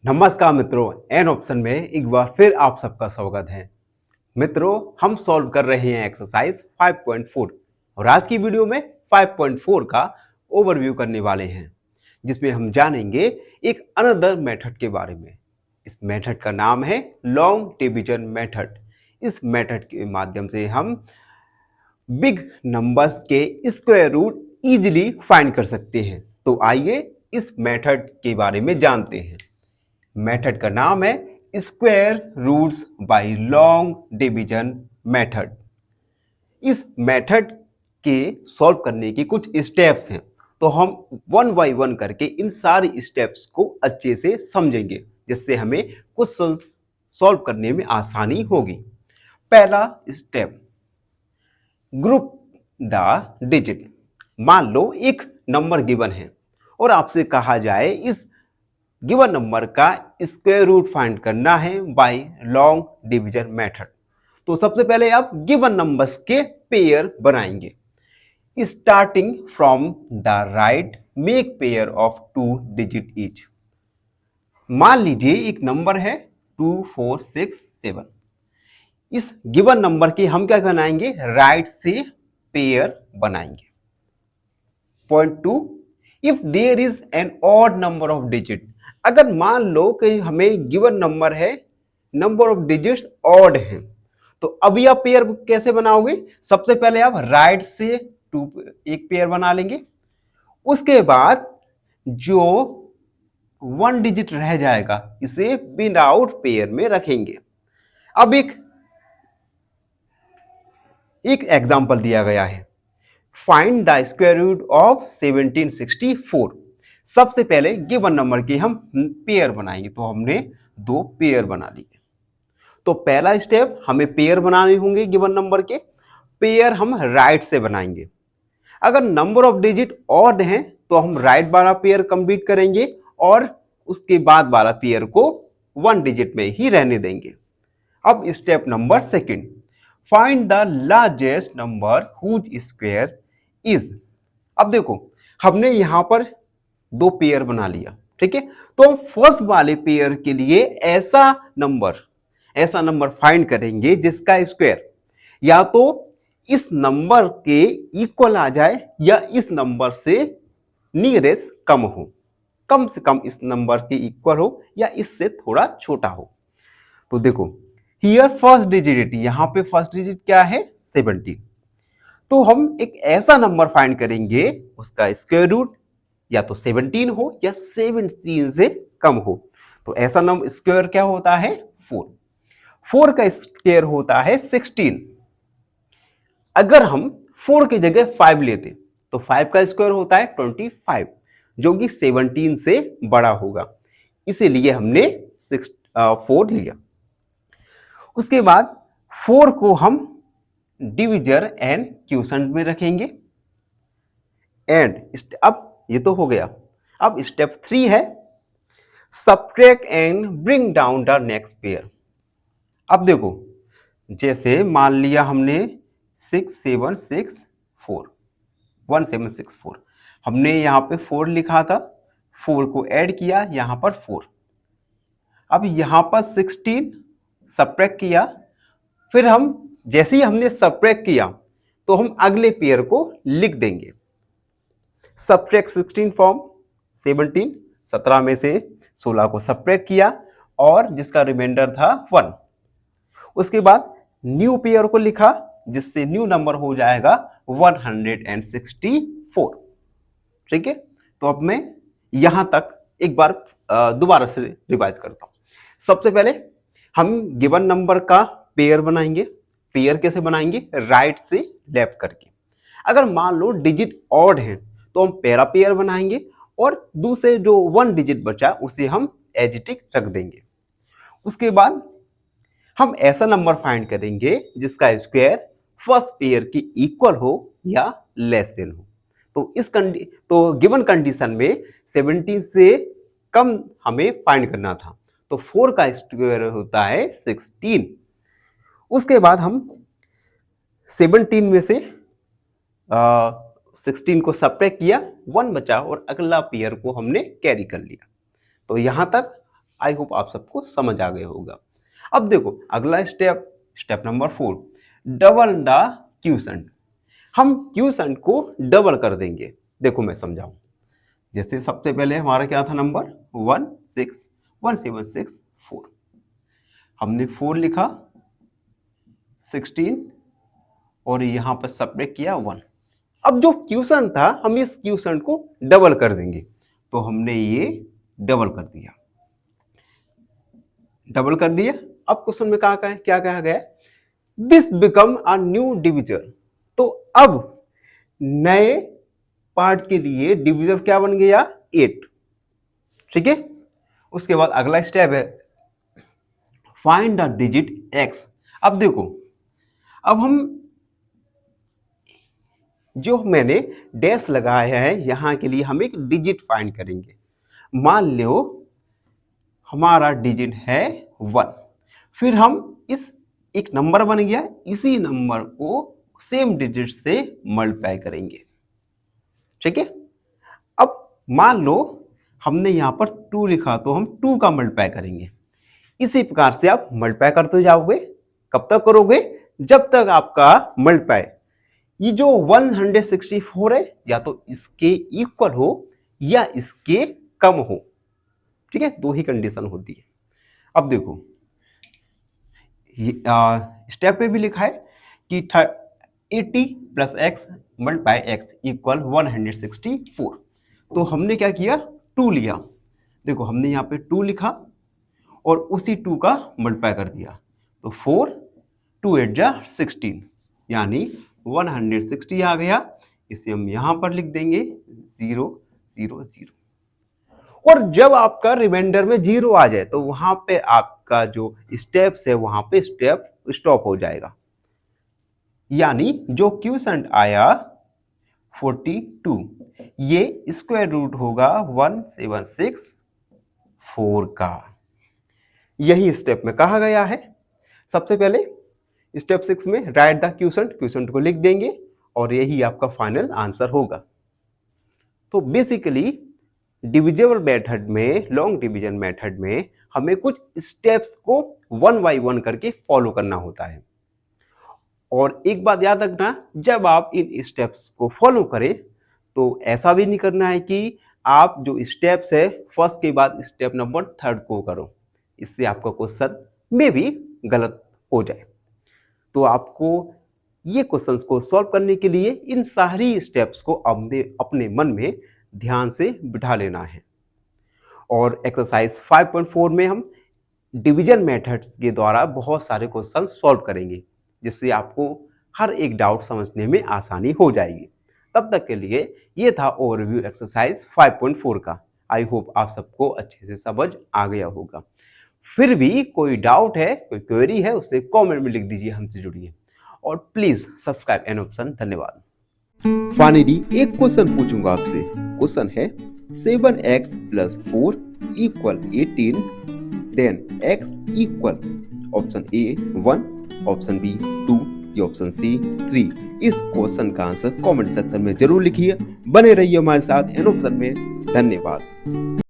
नमस्कार मित्रों, an option में एक बार फिर आप सबका स्वागत है। मित्रों, हम सॉल्व कर रहे हैं एक्सरसाइज 5.4 और आज की वीडियो में 5.4 का ओवरव्यू करने वाले हैं, जिसमें हम जानेंगे एक अनदर मेथड के बारे में। इस मेथड का नाम है लॉन्ग डिवीजन मेथड। इस मेथड के माध्यम से हम बिग नंबर्स के स्क्वायर रूट इजीली फाइंड कर सकते हैं। तो आइए इस मेथड के बारे में जानते हैं। मेथड का नाम है square roots by long division method. इस मेथड के सॉल्व करने की कुछ स्टेप्स हैं, तो हम वन बाय वन करके इन सारी स्टेप्स को अच्छे से समझेंगे, जिससे हमें क्वेश्चंस सॉल्व करने में आसानी होगी। पहला स्टेप, ग्रुप द डिजिट। मान लो एक नंबर गिवन है और आपसे कहा जाए इस गिवन नंबर का स्क्वायर रूट फाइंड करना है बाय लॉन्ग डिवीजन मेथड। तो सबसे पहले आप गिवन नंबर्स के पेयर बनाएंगे। Starting from the right, make pair of 2 digit each. मान लीजिए एक नंबर है 2 4 6 7। इस गिवन नंबर के हम क्या बनाएंगे, राइट से पेयर बनाएंगे। Point 2, if there is an odd number of digit. अगर मान लो कि हमें गिवन नंबर है, नंबर ऑफ डिजिट्स ऑड हैं, तो अभी आप पेयर कैसे बनाओगे? सबसे पहले आप राइट से एक पेयर बना लेंगे। उसके बाद जो 1 डिजिट रह जाएगा इसे विदाउट पेयर में रखेंगे। अब एक एग्जांपल दिया गया है, find the square root of 1764। सबसे पहले गिवन नंबर के हम पेयर बनाएंगे, तो हमने 2 पेयर बना लिए। तो पहला स्टेप, हमें पेयर बनाने होंगे गिवन नंबर के। पेयर हम राइट से बनाएंगे। अगर नंबर ऑफ डिजिट ऑड हैं तो हम राइट वाला पेयर कंप्लीट करेंगे और उसके बाद वाला पेयर को 1 डिजिट में ही रहने देंगे। अब step number second, find the largest number whose square is. अब देखो, हमने यहां पर 2 पेयर बना लिया, ठीक है। तो हम फर्स्ट वाले पेयर के लिए ऐसा नंबर फाइंड करेंगे जिसका स्क्वायर या तो इस नंबर के इक्वल आ जाए या इस नंबर से नियरेस्ट कम से कम इस नंबर के इक्वल हो या इससे थोड़ा छोटा हो। तो देखो, हियर फर्स्ट डिजिट, यहां पे फर्स्ट डिजिट क्या है, 17। तो हम एक ऐसा नंबर फाइंड करेंगे उसका स्क्वायर रूट या तो 17 हो या 17 से कम हो। तो ऐसा नंबर स्क्वायर क्या होता है, 4 का स्क्वायर होता है 16। अगर हम 4 की जगह 5 लेते तो 5 का स्क्वायर होता है 25, जो कि 17 से बड़ा होगा, इसीलिए हमने 4 लिया। उसके बाद 4 को हम डिविजर एंड क्वोशंट में रखेंगे। एंड अब ये तो हो गया। अब स्टेप 3 है, subtract and bring down the next pair. अब देखो, जैसे मान लिया हमने 1764 हमने यहां पे 4 लिखा था, 4 को ऐड किया यहां पर 4। अब यहां पर 16 सब्ट्रैक्ट किया, फिर हम जैसे ही हमने सब्ट्रैक्ट किया तो हम अगले पेयर को लिख देंगे। सब्ट्रैक्ट 16 फ्रॉम 17, 17 में से 16 को सब्ट्रैक्ट किया और जिसका रिमाइंडर था 1। उसके बाद न्यू पेयर को लिखा, जिससे न्यू नंबर हो जाएगा 164। ठीक है। तो अब मैं यहां तक एक बार दोबारा से रिवाइज करता हूं। सबसे पहले हम गिवन नंबर का पेयर बनाएंगे। पेयर कैसे बनाएंगे, राइट से लेफ्ट करके। अगर मान लो डिजिट ऑड है तो हम पहला पेयर बनाएंगे और दूसरे जो 1 डिजिट बचा उसे हम एज इट इज रख देंगे। उसके बाद हम ऐसा नंबर फाइंड करेंगे जिसका स्क्वायर फर्स्ट पेयर की इक्वल हो या लेस देन हो। तो गिवन कंडीशन में 17 से कम हमें फाइंड करना था, तो 4 का स्क्वायर होता है 16। उसके बाद हम 17 में से 16 को सब्ट्रैक्ट किया, 1 बचा और अगला पेयर को हमने कैरी कर लिया। तो यहां तक आई होप आप सबको समझ आ गया होगा। अब देखो अगला step number 4, double the quotient. हम क्यूसेंट को डबल कर देंगे। देखो मैं समझाऊं। जैसे सबसे पहले हमारा क्या था नंबर 16176 हमने 4 लिखा, 16 और यहां पर सब्ट्रैक्ट किया 1। अब जो क्यूसेंट था हम इस क्यूसेंट को डबल कर देंगे, तो हमने ये डबल कर दिया। अब क्वेश्चन में क्या कहा गया, this become a new divisor. तो अब नए पार्ट के लिए डिविजर क्या बन गया, 8। ठीक है। उसके बाद अगला स्टेप है फाइंड द डिजिट x। अब देखो, अब हम जो मैंने डैश लगाया है यहां के लिए हम एक डिजिट फाइंड करेंगे। मान लो हमारा डिजिट है 1, फिर हम इस एक नंबर बन गया, इसी नंबर को सेम डिजिट से मल्टीप्लाई करेंगे। ठीक है। अब मान लो हमने यहां पर 2 लिखा, तो हम 2 का मल्टीप्लाई करेंगे। इसी प्रकार से आप मल्टीप्लाई करते जाओगे। कब तक करोगे, जब तक आपका मल्टीप्लाई ये जो 164 है या तो इसके इक्वल हो या इसके कम हो। ठीक है, 2 ही कंडीशन होती है। अब देखो स्टेप पे भी लिखा है कि 80 plus x multiply x equal 164। तो हमने क्या किया, 2 लिया। देखो हमने यहाँ पे 2 लिखा और उसी 2 का मल्टीप्लाई कर दिया, तो 4 2 8 जा 16 यानी 160 आ गया। इसे हम यहाँ पर लिख देंगे 0 0 0। और जब आपका रिमाइंडर में 0 आ जाए तो वहां पे आपका जो स्टेप्स है वहां पे स्टेप स्टॉप हो जाएगा। यानी जो क्यूसेंट आया 42, ये स्क्वायर रूट होगा 1764 का। यही स्टेप में कहा गया है। सबसे पहले स्टेप 6 में राइट द क्यूसेंट को लिख देंगे और यही आपका फाइनल आंसर होगा। तो बेसिकली डिविजिबल मेथड में, लॉन्ग डिवीजन मेथड में हमें कुछ स्टेप्स को 1 बाय 1 करके फॉलो करना होता है। और एक बात याद रखना, जब आप इन स्टेप्स को फॉलो करें तो ऐसा भी नहीं करना है कि आप जो स्टेप्स है फर्स्ट के बाद स्टेप नंबर 3 को करो। इससे आपका क्वेश्चन में भी गलत हो जाए। तो आपको ये क्वेश्चंस को सॉल्व करने के लिए इन सारी स्टेप्स को अपने मन में ध्यान से बिठा लेना है। और एक्सरसाइज 5.4 में हम डिवीजन मेथड्स के द्वारा बहुत सारे क्वेश्चन सॉल्व करेंगे, जिससे आपको हर एक डाउट समझने में आसानी हो जाएगी। तब तक के लिए ये था ओवरव्यू एक्सरसाइज 5.4 का। आई होप आप सबको अच्छे से समझ आ गया होगा। फिर भी कोई डाउट है, कोई क्वेरी है, उसे कमेंट में लिख दीजिए, हमसे जुड़िए और प्लीज सब्सक्राइब एन ऑप्शन। धन्यवाद। फाइनली एक क्वेश्चन पूछूंगा आपसे। क्वेश्चन है 7x + 4 = 18, then x equal option A 1, option B 2 या ऑप्शन सी 3। इस क्वेश्चन का आंसर कमेंट सेक्शन में जरूर लिखिए। बने रहिए हमारे साथ एन ऑप्शन में। धन्यवाद।